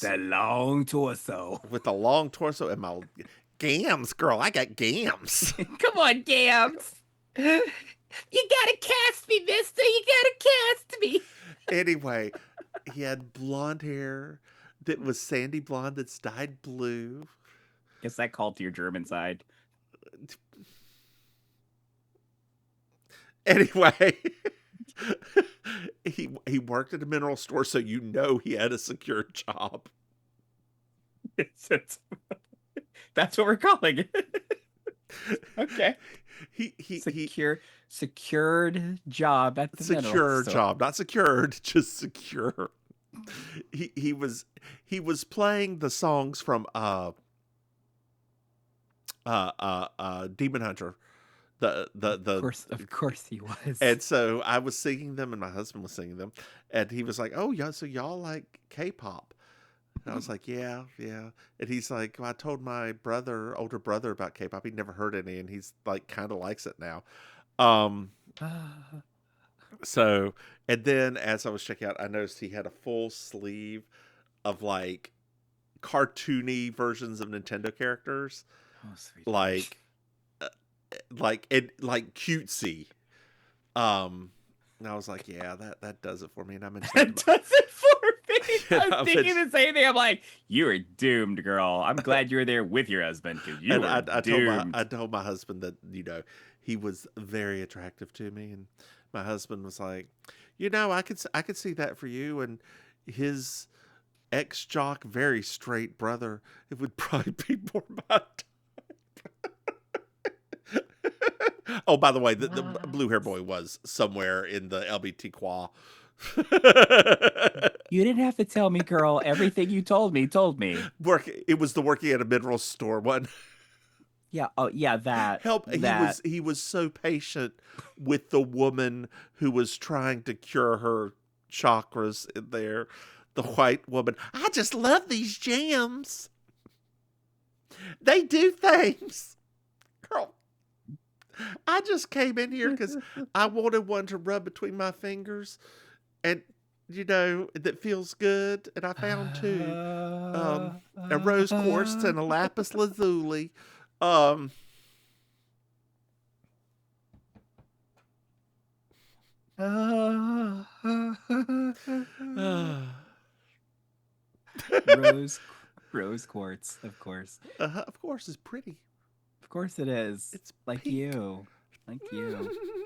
that long torso. With the long torso and my gams, girl. I got gams. Come on, gams. You gotta cast me, mister. You gotta cast me. Anyway, he had blonde hair that was sandy blonde that's dyed blue. Guess that called to your German side. Anyway, he worked at a mineral store, so you know he had a secure job. That's what we're calling it. Okay. Secured job at the mineral store. Secure job, not secured, just secure. he was playing the songs from Demon Hunter. Of course he was. And so I was singing them, and my husband was singing them, and he was like, "Oh, yeah, so y'all like K-pop?" And I was like, "Yeah, yeah." And he's like, well, "I told my older brother about K-pop. He'd never heard any, and he's like, kind of likes it now." So, and then as I was checking out, I noticed he had a full sleeve of like cartoony versions of Nintendo characters, sweet. like cutesy. And I was like, yeah, that does it for me. And I mentioned that does it for me. I was thinking mentioned, the same thing. I'm like, you are doomed, girl. I'm glad you were there with your husband because you were doomed. I told my husband that he was very attractive to me, and my husband was like, I could see that for you, and his ex-jock, very straight brother, it would probably be more my type. Oh, by the way, the blue hair boy was somewhere in the LBT You didn't have to tell me, girl. Everything you told me. It was the working at a mineral store one. Yeah. Oh, yeah. That. He was so patient with the woman who was trying to cure her chakras in there. The white woman. I just love these jams. They do things. Girl, I just came in here because I wanted one to rub between my fingers, and that feels good. And I found two, a rose quartz and a lapis lazuli. Rose quartz, of course. Of course, it's pretty. Of course it is. It's like pink. you.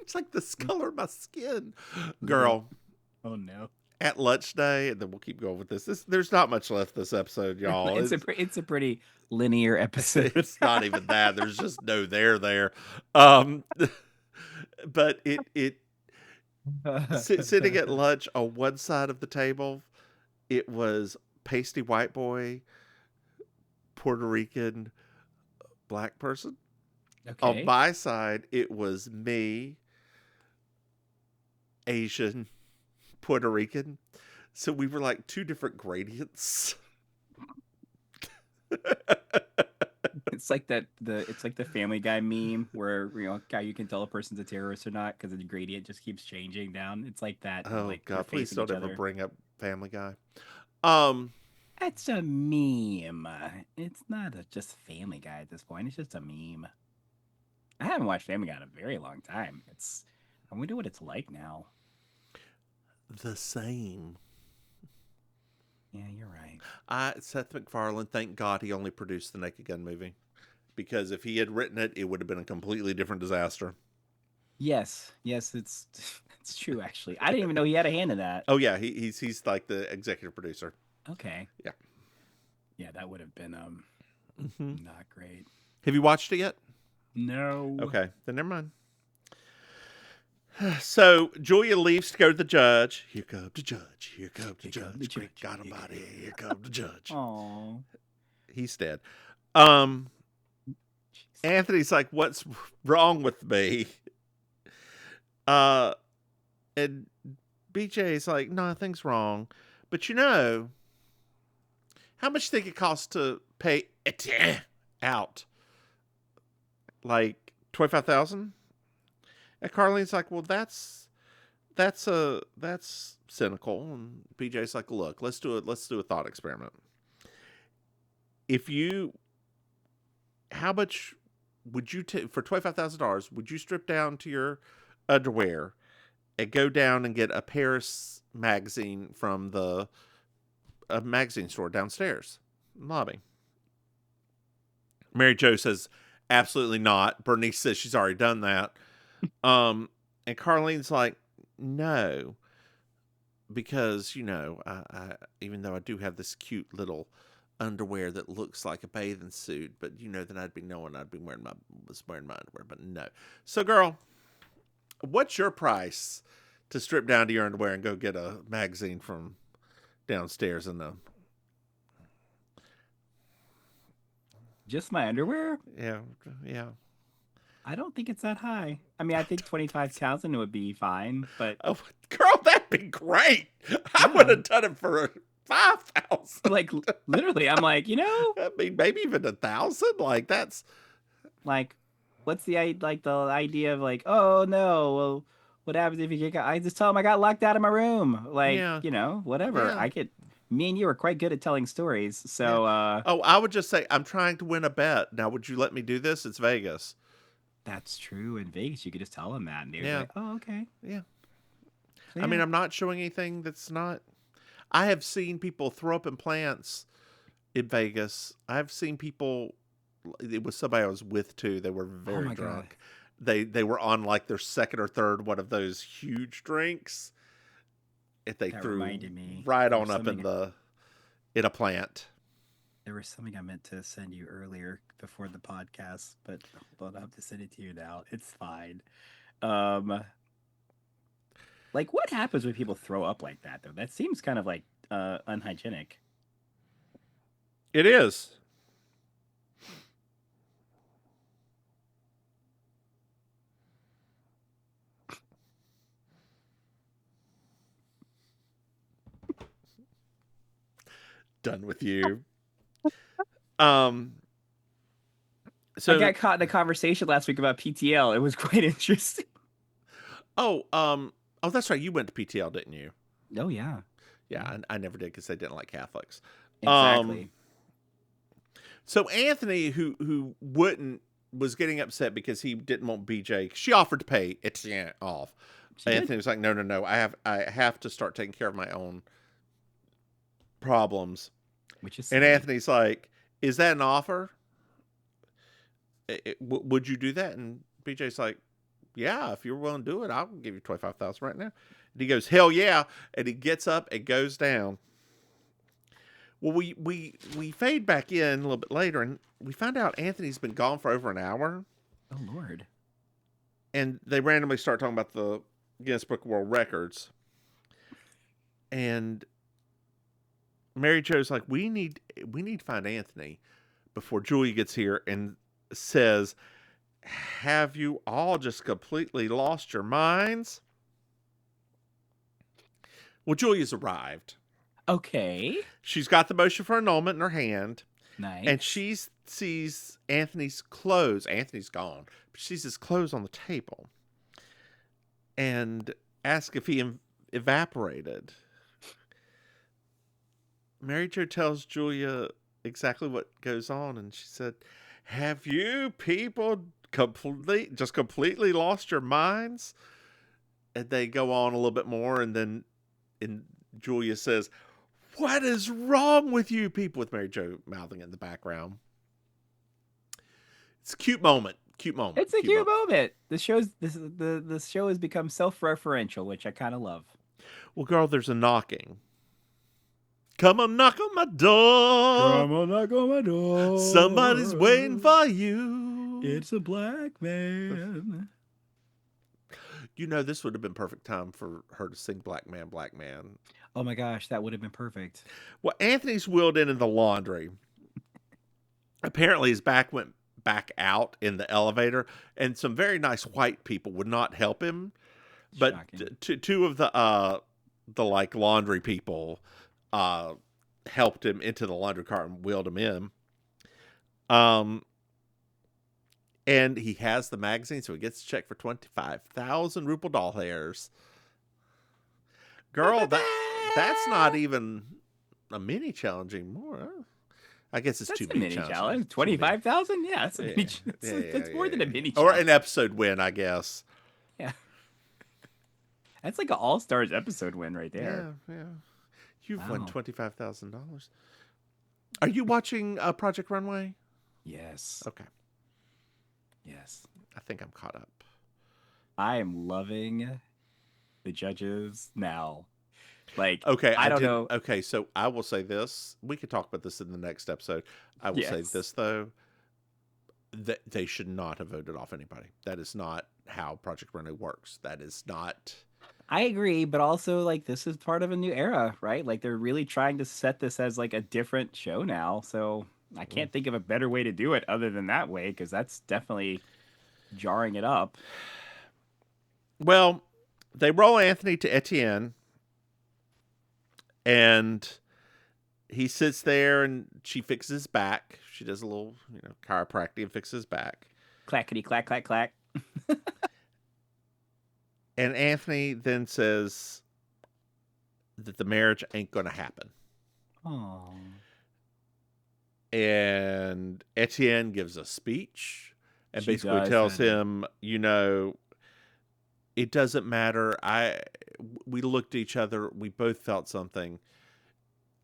It's like the color of my skin, girl. Oh no. At lunch day, and then we'll keep going with this. There's not much left this episode, y'all. It's a pretty linear episode. It's not even that. There's just no there. But it sitting at lunch on one side of the table, it was pasty white boy, Puerto Rican, black person. Okay. On my side, it was me, Asian, Puerto Rican. So we were like two different gradients. It's like the Family Guy meme where you can tell a person's a terrorist or not because the gradient just keeps changing down. It's like that. Oh like God! Please don't ever bring up Family Guy. That's a meme. It's not just Family Guy at this point. It's just a meme. I haven't watched Family Guy in a very long time. I wonder what it's like now. The same. Yeah, you're right. Seth MacFarlane, thank God he only produced the Naked Gun movie. Because if he had written it, it would have been a completely different disaster. Yes, it's true, actually. I didn't even know he had a hand in that. Oh, yeah, he's like the executive producer. Okay. Yeah. Yeah, that would have been not great. Have you watched it yet? No. Okay, then never mind. So Julia leaves to go to the judge. Here comes the judge. Here comes the judge. Quick, got him by the head. Here comes the judge. Aww. He's dead. Anthony's like, what's wrong with me? And BJ's like, nothing's wrong. But how much do you think it costs to pay it out? Like $25,000? And Carlene's like, well, that's cynical. And BJ's like, look, let's do a thought experiment. How much would you take for $25,000? Would you strip down to your underwear and go down and get a Paris magazine from a magazine store downstairs in the lobby? Mary Jo says, absolutely not. Bernice says she's already done that. And Carlene's like, no, because, I even though I do have this cute little underwear that looks like a bathing suit, but then I'd be wearing my underwear, but no. So girl, what's your price to strip down to your underwear and go get a magazine from downstairs in the. Just my underwear? Yeah. I don't think it's that high. I mean, I think 25,000 would be fine, but Oh, girl, that'd be great. I would have done it for 5,000. like literally, I'm like, I mean, maybe even 1,000. Like that's like, what's the idea of like, oh no, well, what happens if you get? I just tell them I got locked out of my room. Like, Yeah. whatever. Yeah. Me and you are quite good at telling stories, so Oh, I would just say I'm trying to win a bet. Now, would you let me do this? It's Vegas. that's true. In Vegas, you could just tell them that, and they're Yeah. like, oh, okay. Yeah. So, I mean, I'm not showing anything that's not. I have seen people throw up implants in Vegas. I've seen people. It was somebody I was with too. They were very my drunk. They were on like their second or third one of those huge drinks. If they That threw reminded me. right There on was up in something- a plant. There was something I meant to send you earlier before the podcast, but hold on, I have to send it to you now. It's fine. Like, what happens when people throw up like that, though? That seems kind of like unhygienic. It is. Done with you. So I got caught in a conversation last week about PTL. It was quite interesting. oh, that's right. You went to PTL, didn't you? Oh yeah, Yeah, I never did because they didn't like Catholics. exactly. So Anthony, who was getting upset because he didn't want BJ. She offered to pay Etienne off. Anthony was like, no. I have to start taking care of my own problems. Which is And silly. Anthony's like, is that an offer? Would you do that? And BJ's like, yeah, if you're willing to do it, I'll give you 25,000 right now. And he goes, hell yeah. And he gets up and goes down. Well, we fade back in a little bit later, and we find out Anthony's been gone for over an hour. Oh Lord. And they randomly start talking about the Guinness Book of World Records. And Mary Jo's like, we need to find Anthony before Julia gets here and says, have you all just completely lost your minds? Well, Julia's arrived. Okay. She's got the motion for annulment in her hand. Nice. And she sees Anthony's clothes. Anthony's gone. But she sees his clothes on the table. And asks if he evaporated. Mary Jo tells Julia exactly what goes on. And she said, have you people completely lost your minds? And they go on a little bit more. And Julia says, what is wrong with you people? With Mary Jo mouthing in the background. It's a cute moment. It's a cute moment. The show has become self-referential, which I kind of love. Well, girl, there's a knocking. Come on, knock on my door. Come on, knock on my door. Somebody's waiting for you. It's a black man. You know, this would have been perfect time for her to sing Black Man, Black Man. Oh my gosh, that would have been perfect. Well, Anthony's wheeled in the laundry. Apparently his back went back out in the elevator, and some very nice white people would not help him. But two of the like laundry people helped him into the laundry cart and wheeled him in. And he has the magazine, so he gets a check for 25,000 ruble doll hairs. Girl, that's not even a mini challenge anymore. Huh? I guess it's That's too a mini challenge. 25,000? Yeah, that's a mini. That's more than a mini or challenge. an episode win, I guess. Yeah. That's like an All-Stars episode win right there. Yeah. You've won Wow. $25,000. Are you watching Project Runway? Yes. Okay. Yes. I think I'm caught up. I am loving the judges now. Like, Okay, I don't know. Okay, so I will say this. We could talk about this in the next episode. I will say Yes. this, though. That they should not have voted off anybody. That is not how Project Runway works. That is not I agree, but also like this is part of a new era, right? Like they're really trying to set this as like a different show now. So I can't think of a better way to do it other than that way, because that's definitely jarring it up. Well, they roll Anthony to Etienne, and he sits there, and she fixes his back. She does a little, chiropractic and fixes his back. Clackety clack clack clack. And Anthony then says that the marriage ain't going to happen. Oh. And Etienne gives a speech and basically tells him, it doesn't matter. We looked at each other. We both felt something.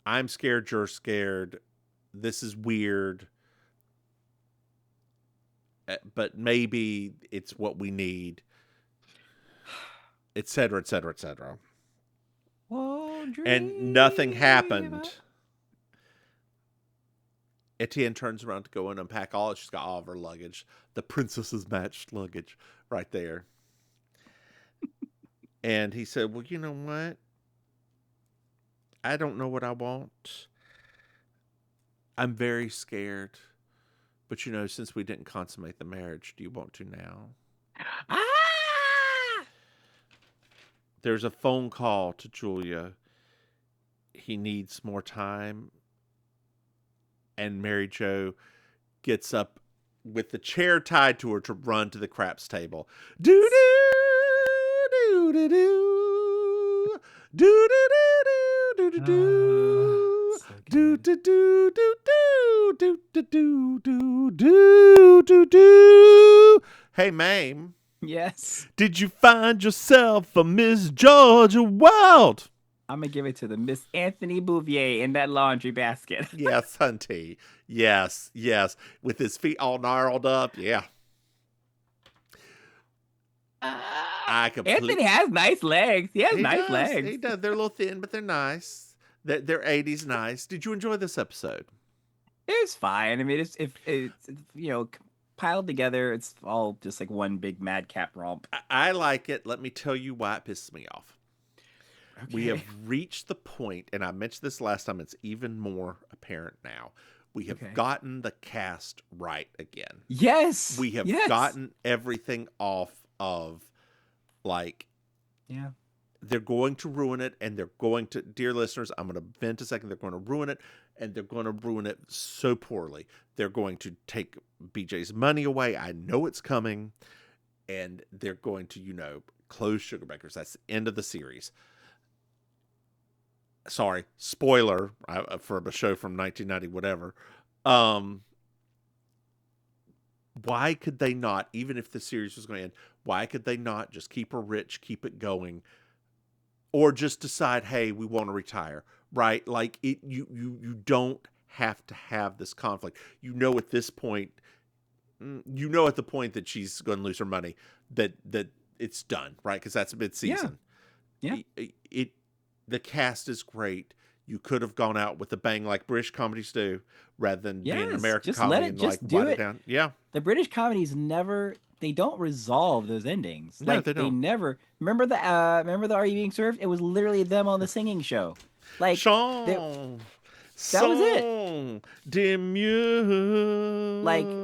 I'm scared. You're scared. This is weird. But maybe it's what we need. Et cetera, et cetera, et cetera. And nothing happened. Etienne turns around to go and unpack all. She's got all of her luggage. The princess's matched luggage right there. And he said, well, you know what? I don't know what I want. I'm very scared. But, since we didn't consummate the marriage, do you want to now? There's a phone call to Julia. He needs more time. And Mary Jo gets up with the chair tied to her to run to the craps table. Do do do do do do do do do do do do do do do do do do. Hey, Maim. Yes. Did you find yourself a Miss Georgia Wild? I'm going to give it to the Miss Anthony Bouvier in that laundry basket. Yes, hunty. Yes. With his feet all gnarled up. Yeah. Anthony has nice legs. He has nice legs. He does. They're a little thin, but they're nice. They're 80s nice. Did you enjoy this episode? It's fine. I mean, it's piled together. It's all just like one big madcap romp. I like it. Let me tell you why it pisses me off. Okay. We have reached the point, and I mentioned this last time, it's even more apparent now. We have gotten the cast right again. Yes. We have gotten everything off of, they're going to ruin it, and they're going to, dear listeners, I'm going to vent a second, they're going to ruin it, and they're going to ruin it so poorly. They're going to take BJ's money away. I know it's coming, and they're going to, close Sugarbakers. That's the end of the series. Sorry, spoiler for a show from 1990, whatever. Why could they not, even if the series was going to end, why could they not just keep her rich, keep it going, or just decide, hey, we want to retire, right? Like you don't have to have this conflict. At this point, at the point that she's going to lose her money, that it's done, right? Because that's mid-season. Yeah. The cast is great. You could have gone out with a bang like British comedies do, rather than being an American comedy and write it down. Yeah. The British comedies they don't resolve those endings. No, they don't. They never. Remember the Are You Being Served? It was literally them on the singing show. Sean. That was it. Demure.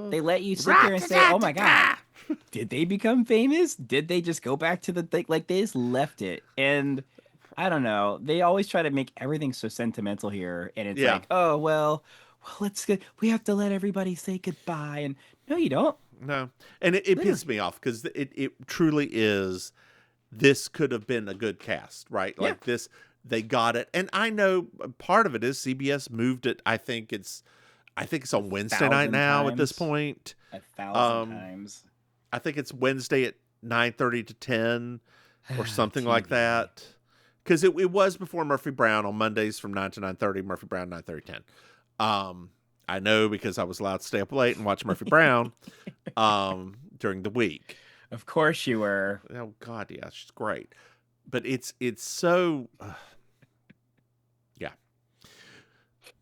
They let you sit there and say, "Oh my god, did they become famous? Did they just go back to the thing?" They just left it, and I don't know. They always try to make everything so sentimental here, and it's like, oh well, let's get. We have to let everybody say goodbye, and no, you don't. No, and it pisses me off because it truly is. This could have been a good cast, right? Like this, they got it, and I know part of it is CBS moved it. I think it's on Wednesday night now at this point. 1,000 times. I think it's Wednesday at 9:30 to 10 or something like that. Because it was before Murphy Brown on Mondays from 9 to 9:30. Murphy Brown 9:30 10. I know because I was allowed to stay up late and watch Murphy Brown during the week. Of course you were. Oh God, yeah, she's great. But it's so, yeah.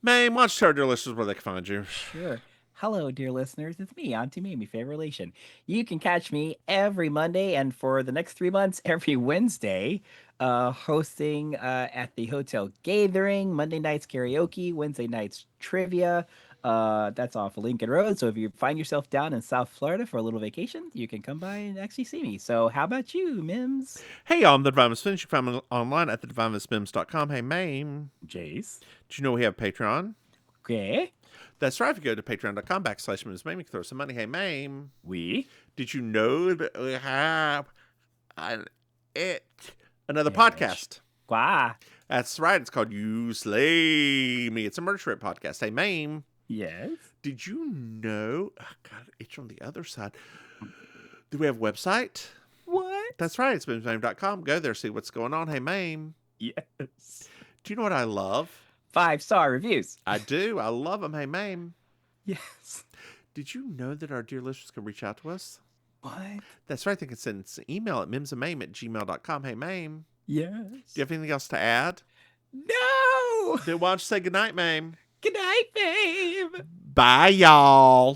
Maim, why don't you tell our listeners where they can find you? Sure. Hello, dear listeners. It's me, Auntie Maim, your favorite relation. You can catch me every Monday and for the next 3 months, every Wednesday, hosting at the Hotel Gathering, Monday nights karaoke, Wednesday nights trivia. That's off Lincoln Road. So if you find yourself down in South Florida for a little vacation, you can come by and actually see me. So how about you, Mims? Hey, y'all, I'm the Divine Miss Mims. You can find me online at thedivinemissmims.com. Hey, Maim. Jace. Do you know we have Patreon? Okay. That's right. If you go to patreon.com/Mims Maim, you can throw some money. Hey, Maim. We. Did you know that we have another podcast? Qua. That's right. It's called You Slay Me. It's a murder rip podcast. Hey, Maim. Yes. Did you know? Oh, God, it's on the other side. Do we have a website? What? That's right. It's MimsMaim.com. Go there, see what's going on. Hey, Maim. Yes. Do you know what I love? 5-star reviews. I do. I love them. Hey, Maim. Yes. Did you know that our dear listeners can reach out to us? What? That's right. They can send us an email at mimsandmaim@gmail.com. Hey, Maim. Yes. Do you have anything else to add? No. Then why don't you say goodnight, Maim? Good night, babe. Bye, y'all.